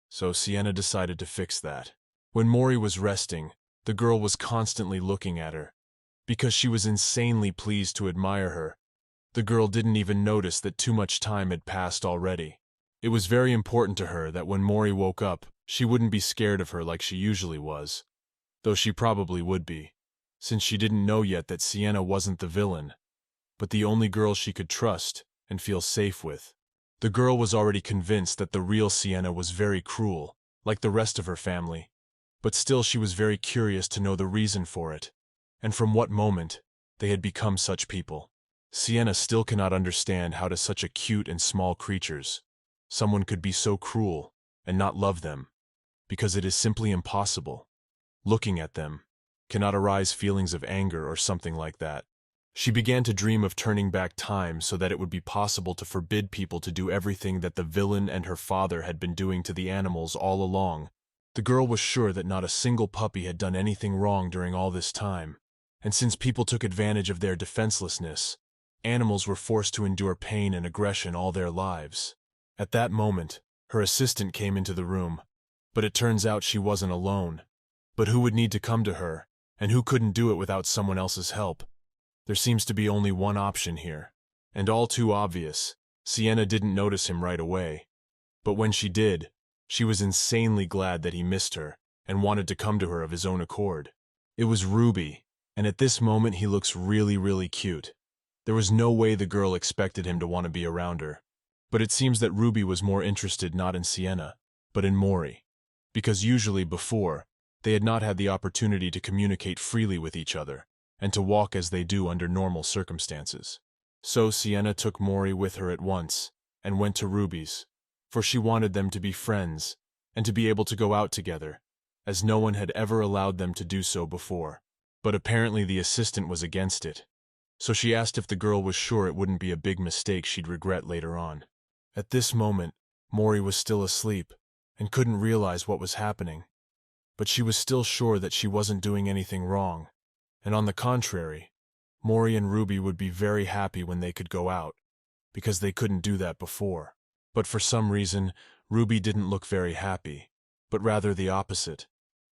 So Sienna decided to fix that. When Mory was resting, the girl was constantly looking at her, because she was insanely pleased to admire her, The girl didn't even notice that too much time had passed already. It was very important to her that when Mory woke up, she wouldn't be scared of her like she usually was, though she probably would be, since she didn't know yet that Sienna wasn't the villain, but the only girl she could trust and feel safe with. The girl was already convinced that the real Sienna was very cruel, like the rest of her family, but still she was very curious to know the reason for it, and from what moment they had become such people. Sienna still cannot understand how to such a cute and small creatures someone could be so cruel and not love them, because it is simply impossible. Looking at them cannot arise feelings of anger or something like that. She began to dream of turning back time so that it would be possible to forbid people to do everything that the villain and her father had been doing to the animals all along. The girl was sure that not a single puppy had done anything wrong during all this time, and since people took advantage of their defenselessness, animals were forced to endure pain and aggression all their lives. At that moment, her assistant came into the room, but it turns out she wasn't alone. But who would need to come to her, and who couldn't do it without someone else's help? There seems to be only one option here, and all too obvious. Sienna didn't notice him right away, but when she did, she was insanely glad that he missed her and wanted to come to her of his own accord. It was Ruby, and at this moment he looks really cute. There was no way the girl expected him to want to be around her. But it seems that Ruby was more interested not in Sienna, but in Mory, because usually before, they had not had the opportunity to communicate freely with each other, and to walk as they do under normal circumstances. So Sienna took Mory with her at once, and went to Ruby's, for she wanted them to be friends, and to be able to go out together, as no one had ever allowed them to do so before. But apparently the assistant was against it, so she asked if the girl was sure it wouldn't be a big mistake she'd regret later on. At this moment, Mory was still asleep, and couldn't realize what was happening. But she was still sure that she wasn't doing anything wrong, and on the contrary, Mory and Ruby would be very happy when they could go out, because they couldn't do that before. But for some reason, Ruby didn't look very happy, but rather the opposite,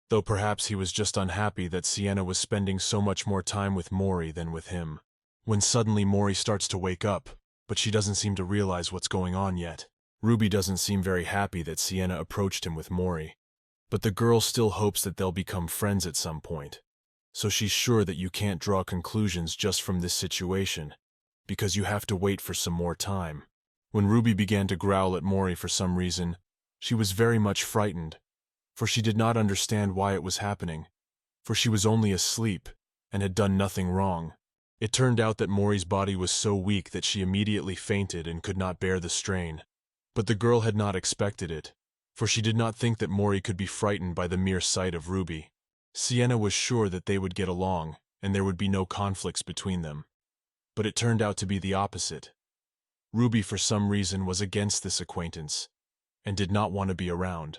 though perhaps he was just unhappy that Sienna was spending so much more time with Mory than with him. When suddenly Mory starts to wake up, but she doesn't seem to realize what's going on yet. Ruby doesn't seem very happy that Sienna approached him with Mory, but the girl still hopes that they'll become friends at some point. So she's sure that you can't draw conclusions just from this situation, because you have to wait for some more time. When Ruby began to growl at Mory for some reason, she was very much frightened, for she did not understand why it was happening, for she was only asleep and had done nothing wrong. It turned out that Mory's body was so weak that she immediately fainted and could not bear the strain. But the girl had not expected it, for she did not think that Mory could be frightened by the mere sight of Ruby. Sienna was sure that they would get along, and there would be no conflicts between them. But it turned out to be the opposite. Ruby for some reason was against this acquaintance, and did not want to be around,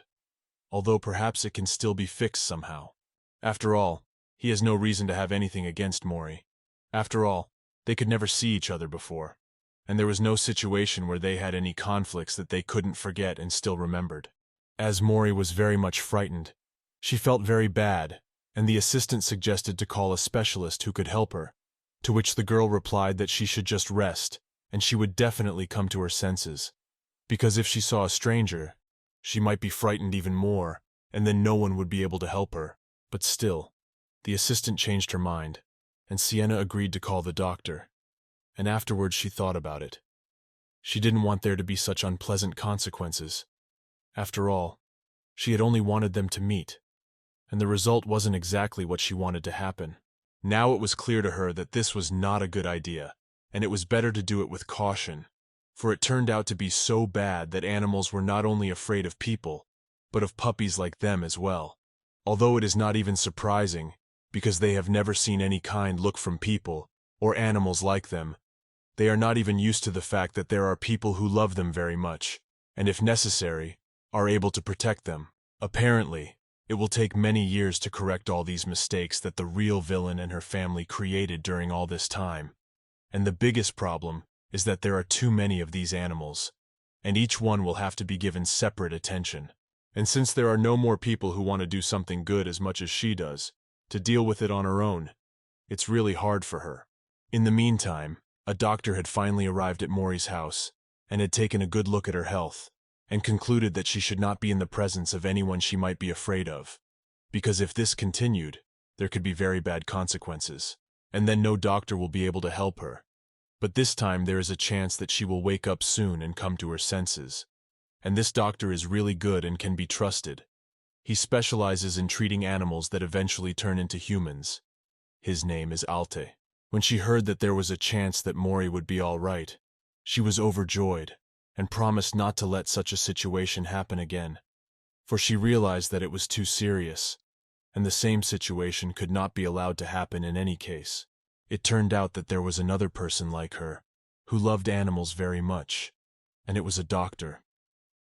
although perhaps it can still be fixed somehow. After all, he has no reason to have anything against Mory. After all, they could never see each other before, and there was no situation where they had any conflicts that they couldn't forget and still remembered. As Mory was very much frightened, she felt very bad, and the assistant suggested to call a specialist who could help her, to which the girl replied that she should just rest, and she would definitely come to her senses, because if she saw a stranger, she might be frightened even more, and then no one would be able to help her. But still, the assistant changed her mind, and Sienna agreed to call the doctor, and afterwards she thought about it. She didn't want there to be such unpleasant consequences. After all, she had only wanted them to meet, and the result wasn't exactly what she wanted to happen. Now it was clear to her that this was not a good idea, and it was better to do it with caution, for it turned out to be so bad that animals were not only afraid of people, but of puppies like them as well. Although it is not even surprising, because they have never seen any kind look from people, or animals like them. They are not even used to the fact that there are people who love them very much, and if necessary, are able to protect them. Apparently, it will take many years to correct all these mistakes that the real villain and her family created during all this time. And the biggest problem is that there are too many of these animals, and each one will have to be given separate attention. And since there are no more people who want to do something good as much as she does, to deal with it on her own, it's really hard for her. In the meantime, A doctor had finally arrived at Mory's house and had taken a good look at her health and concluded that she should not be in the presence of anyone she might be afraid of, because if this continued, there could be very bad consequences, and then no doctor will be able to help her. But this time there is a chance that she will wake up soon and come to her senses. And this doctor is really good and can be trusted. He specializes in treating animals that eventually turn into humans. His name is Alte. When she heard that there was a chance that Mory would be all right, she was overjoyed and promised not to let such a situation happen again, for she realized that it was too serious, and the same situation could not be allowed to happen in any case. It turned out that there was another person like her, who loved animals very much, and it was a doctor.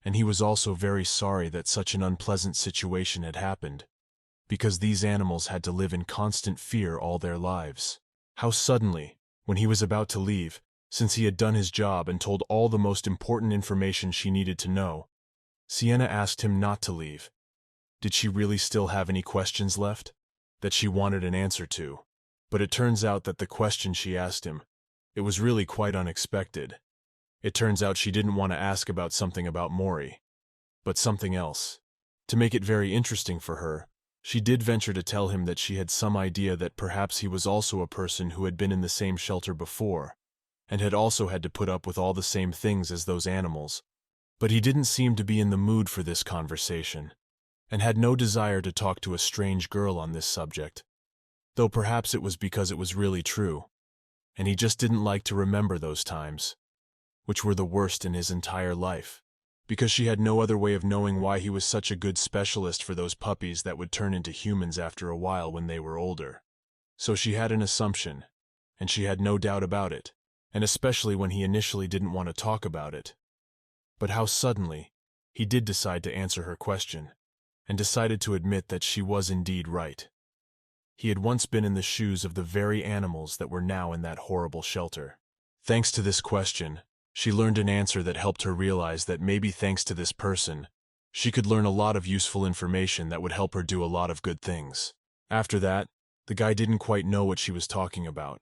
And he was also very sorry that such an unpleasant situation had happened, because these animals had to live in constant fear all their lives. How suddenly, when he was about to leave, since he had done his job and told all the most important information she needed to know, Sienna asked him not to leave. Did she really still have any questions left that she wanted an answer to? But it turns out that the question she asked him, it was really quite unexpected. It turns out she didn't want to ask about something about Mory, but something else. To make it very interesting for her, she did venture to tell him that she had some idea that perhaps he was also a person who had been in the same shelter before, and had also had to put up with all the same things as those animals. But he didn't seem to be in the mood for this conversation, and had no desire to talk to a strange girl on this subject, though perhaps it was because it was really true, and he just didn't like to remember those times, which were the worst in his entire life, because she had no other way of knowing why he was such a good specialist for those puppies that would turn into humans after a while when they were older. So she had an assumption, and she had no doubt about it, and especially when he initially didn't want to talk about it. But how suddenly, he did decide to answer her question, and decided to admit that she was indeed right. He had once been in the shoes of the very animals that were now in that horrible shelter. Thanks to this question, she learned an answer that helped her realize that maybe thanks to this person, she could learn a lot of useful information that would help her do a lot of good things. After that, the guy didn't quite know what she was talking about,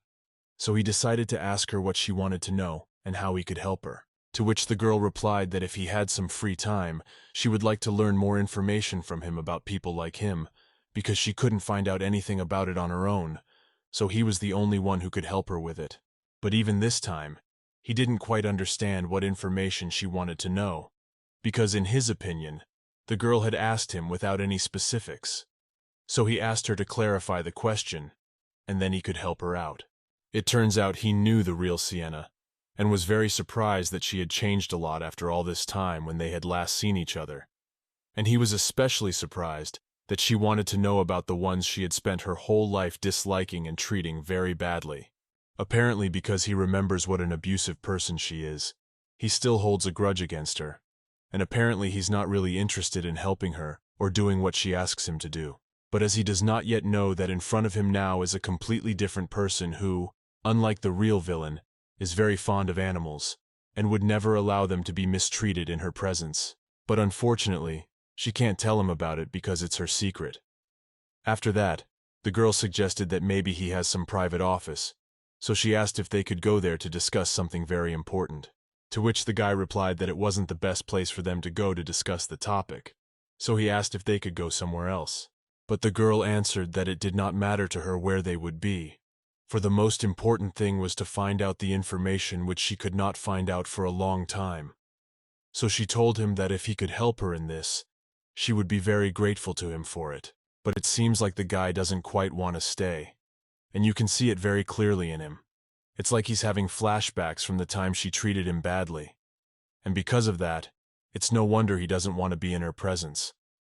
so he decided to ask her what she wanted to know and how he could help her. To which the girl replied that if he had some free time, she would like to learn more information from him about people like him, because she couldn't find out anything about it on her own, so he was the only one who could help her with it. But even this time, he didn't quite understand what information she wanted to know, because in his opinion, the girl had asked him without any specifics. So he asked her to clarify the question, and then he could help her out. It turns out he knew the real Sienna, and was very surprised that she had changed a lot after all this time when they had last seen each other. And he was especially surprised that she wanted to know about the ones she had spent her whole life disliking and treating very badly. Apparently because he remembers what an abusive person she is, he still holds a grudge against her, and apparently he's not really interested in helping her or doing what she asks him to do. But as he does not yet know that in front of him now is a completely different person who, unlike the real villain, is very fond of animals, and would never allow them to be mistreated in her presence. But unfortunately, she can't tell him about it because it's her secret. After that, the girl suggested that maybe he has some private office, so she asked if they could go there to discuss something very important. To which the guy replied that it wasn't the best place for them to go to discuss the topic, so he asked if they could go somewhere else. But the girl answered that it did not matter to her where they would be, for the most important thing was to find out the information which she could not find out for a long time. So she told him that if he could help her in this, she would be very grateful to him for it. But it seems like the guy doesn't quite want to stay, and you can see it very clearly in him. It's like he's having flashbacks from the time she treated him badly. And because of that, it's no wonder he doesn't want to be in her presence,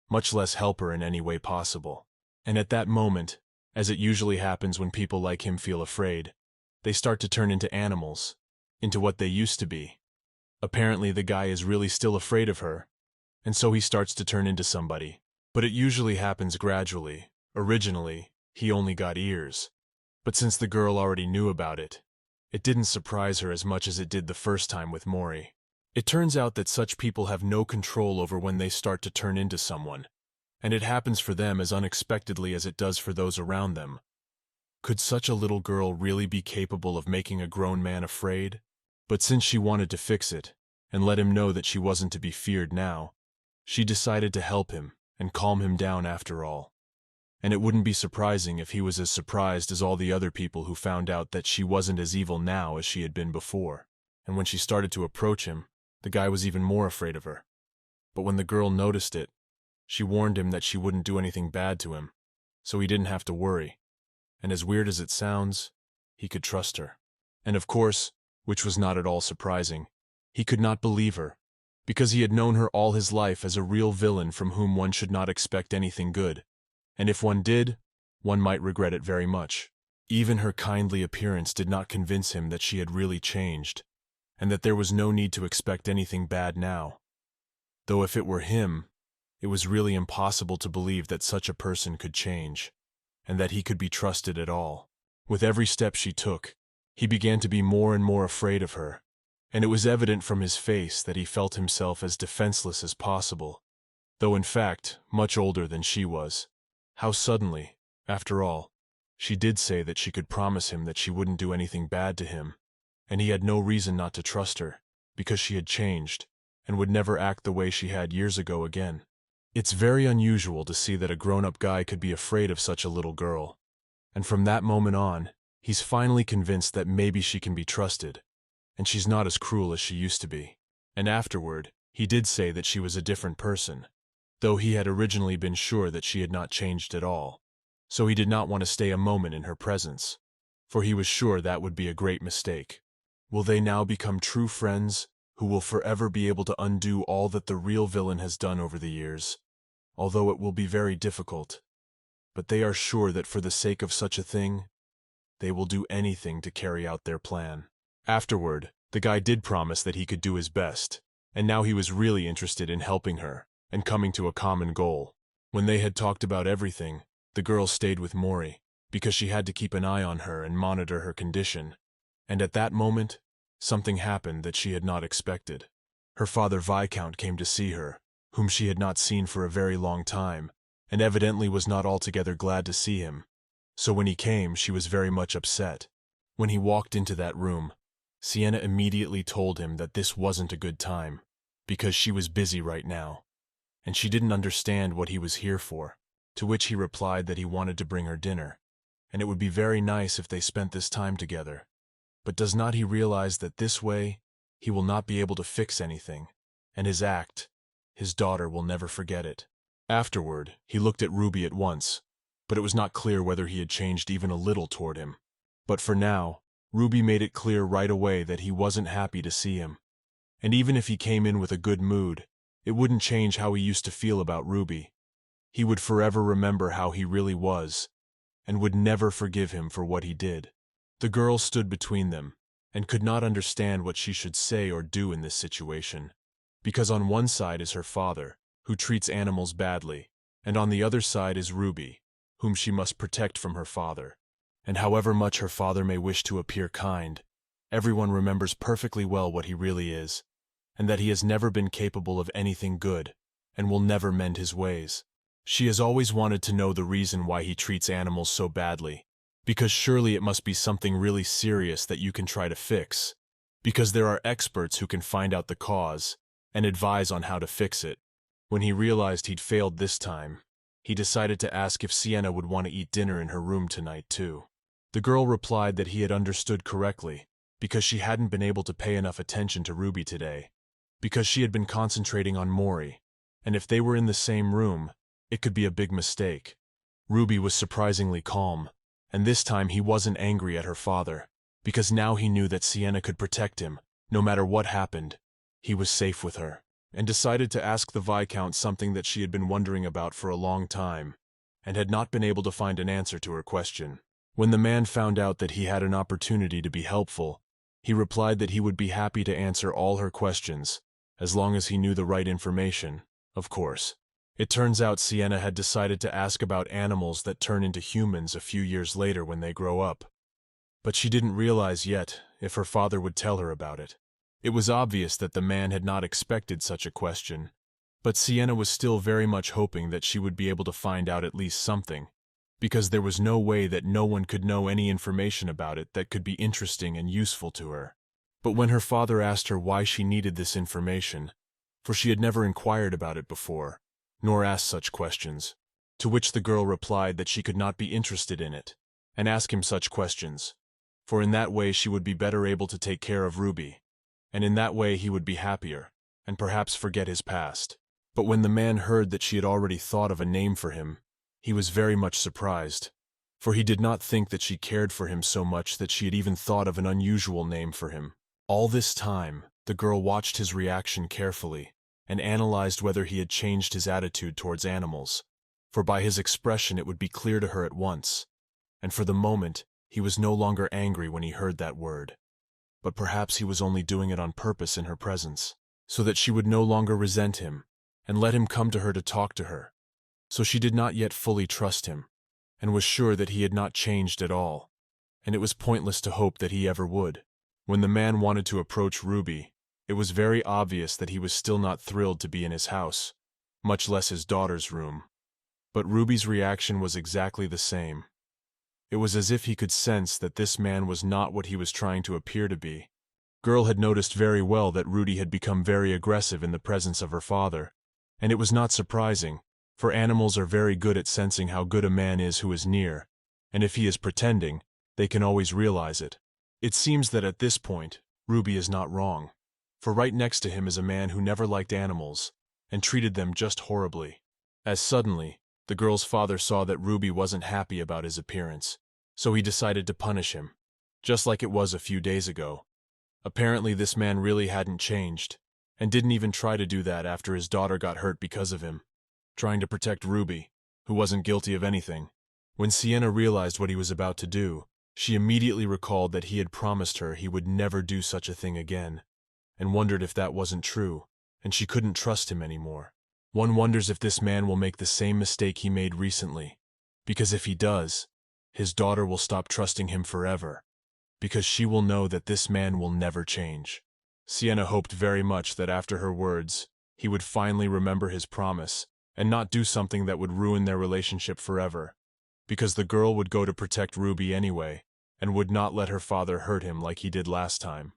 much less help her in any way possible. And at that moment, as it usually happens when people like him feel afraid, they start to turn into animals, into what they used to be. Apparently the guy is really still afraid of her, and so he starts to turn into somebody. But it usually happens gradually. Originally, he only got ears. But since the girl already knew about it, it didn't surprise her as much as it did the first time with Mory. It turns out that such people have no control over when they start to turn into someone, and it happens for them as unexpectedly as it does for those around them. Could such a little girl really be capable of making a grown man afraid? But since she wanted to fix it, and let him know that she wasn't to be feared now, she decided to help him and calm him down after all. And it wouldn't be surprising if he was as surprised as all the other people who found out that she wasn't as evil now as she had been before. And when she started to approach him, the guy was even more afraid of her. But when the girl noticed it, she warned him that she wouldn't do anything bad to him, so he didn't have to worry. And as weird as it sounds, he could trust her. And of course, which was not at all surprising, he could not believe her, because he had known her all his life as a real villain from whom one should not expect anything good. And if one did, one might regret it very much. Even her kindly appearance did not convince him that she had really changed, and that there was no need to expect anything bad now. Though if it were him, it was really impossible to believe that such a person could change, and that he could be trusted at all. With every step she took, he began to be more and more afraid of her, and it was evident from his face that he felt himself as defenseless as possible, though in fact much older than she was. How suddenly, after all, she did say that she could promise him that she wouldn't do anything bad to him, and he had no reason not to trust her, because she had changed, and would never act the way she had years ago again. It's very unusual to see that a grown-up guy could be afraid of such a little girl, and from that moment on, he's finally convinced that maybe she can be trusted, and she's not as cruel as she used to be. And afterward, he did say that she was a different person, though he had originally been sure that she had not changed at all, so he did not want to stay a moment in her presence, for he was sure that would be a great mistake. Will they now become true friends, who will forever be able to undo all that the real villain has done over the years? Although it will be very difficult, but they are sure that for the sake of such a thing, they will do anything to carry out their plan. Afterward, the guy did promise that he could do his best, and now he was really interested in helping her and coming to a common goal. When they had talked about everything, the girl stayed with Mory, because she had to keep an eye on her and monitor her condition. And at that moment, something happened that she had not expected. Her father Viscount came to see her, whom she had not seen for a very long time, and evidently was not altogether glad to see him. So when he came, she was very much upset. When he walked into that room, Sienna immediately told him that this wasn't a good time, because she was busy right now, and she didn't understand what he was here for, to which he replied that he wanted to bring her dinner, and it would be very nice if they spent this time together. But does not he realize that this way, he will not be able to fix anything, and his daughter will never forget it. Afterward, he looked at Ruby at once, but it was not clear whether he had changed even a little toward him. But for now, Ruby made it clear right away that he wasn't happy to see him. And even if he came in with a good mood, it wouldn't change how he used to feel about Ruby. He would forever remember how he really was, and would never forgive him for what he did. The girl stood between them, and could not understand what she should say or do in this situation, because on one side is her father, who treats animals badly, and on the other side is Ruby, whom she must protect from her father. And however much her father may wish to appear kind, everyone remembers perfectly well what he really is, and that he has never been capable of anything good, and will never mend his ways. She has always wanted to know the reason why he treats animals so badly, because surely it must be something really serious that you can try to fix, because there are experts who can find out the cause and advise on how to fix it. When he realized he'd failed this time, he decided to ask if Sienna would want to eat dinner in her room tonight too. The girl replied that he had understood correctly, because she hadn't been able to pay enough attention to Ruby today, because she had been concentrating on Mory, and if they were in the same room, it could be a big mistake. Ruby was surprisingly calm, and this time he wasn't angry at her father, because now he knew that Sienna could protect him, no matter what happened. He was safe with her, and decided to ask the Viscount something that she had been wondering about for a long time, and had not been able to find an answer to her question. When the man found out that he had an opportunity to be helpful, he replied that he would be happy to answer all her questions, as long as he knew the right information, of course. It turns out Sienna had decided to ask about animals that turn into humans a few years later when they grow up. But she didn't realize yet if her father would tell her about it. It was obvious that the man had not expected such a question, but Sienna was still very much hoping that she would be able to find out at least something, because there was no way that no one could know any information about it that could be interesting and useful to her. But when her father asked her why she needed this information, for she had never inquired about it before, nor asked such questions, to which the girl replied that she could not be interested in it, and ask him such questions, for in that way she would be better able to take care of Ruby, and in that way he would be happier, and perhaps forget his past. But when the man heard that she had already thought of a name for him, he was very much surprised, for he did not think that she cared for him so much that she had even thought of an unusual name for him. All this time, the girl watched his reaction carefully, and analyzed whether he had changed his attitude towards animals, for by his expression it would be clear to her at once, and for the moment he was no longer angry when he heard that word. But perhaps he was only doing it on purpose in her presence, so that she would no longer resent him, and let him come to her to talk to her. So she did not yet fully trust him, and was sure that he had not changed at all, and it was pointless to hope that he ever would. When the man wanted to approach Ruby, it was very obvious that he was still not thrilled to be in his house, much less his daughter's room. But Ruby's reaction was exactly the same. It was as if he could sense that this man was not what he was trying to appear to be. Girl had noticed very well that Rudy had become very aggressive in the presence of her father, and it was not surprising, for animals are very good at sensing how good a man is who is near, and if he is pretending, they can always realize it. It seems that at this point, Ruby is not wrong, for right next to him is a man who never liked animals, and treated them just horribly. As suddenly, the girl's father saw that Ruby wasn't happy about his appearance, so he decided to punish him, just like it was a few days ago. Apparently this man really hadn't changed, and didn't even try to do that after his daughter got hurt because of him, trying to protect Ruby, who wasn't guilty of anything. When Sienna realized what he was about to do, she immediately recalled that he had promised her he would never do such a thing again, and wondered if that wasn't true, and she couldn't trust him anymore. One wonders if this man will make the same mistake he made recently, because if he does, his daughter will stop trusting him forever, because she will know that this man will never change. Sienna hoped very much that after her words, he would finally remember his promise, and not do something that would ruin their relationship forever, because the girl would go to protect Ruby anyway, and would not let her father hurt him like he did last time.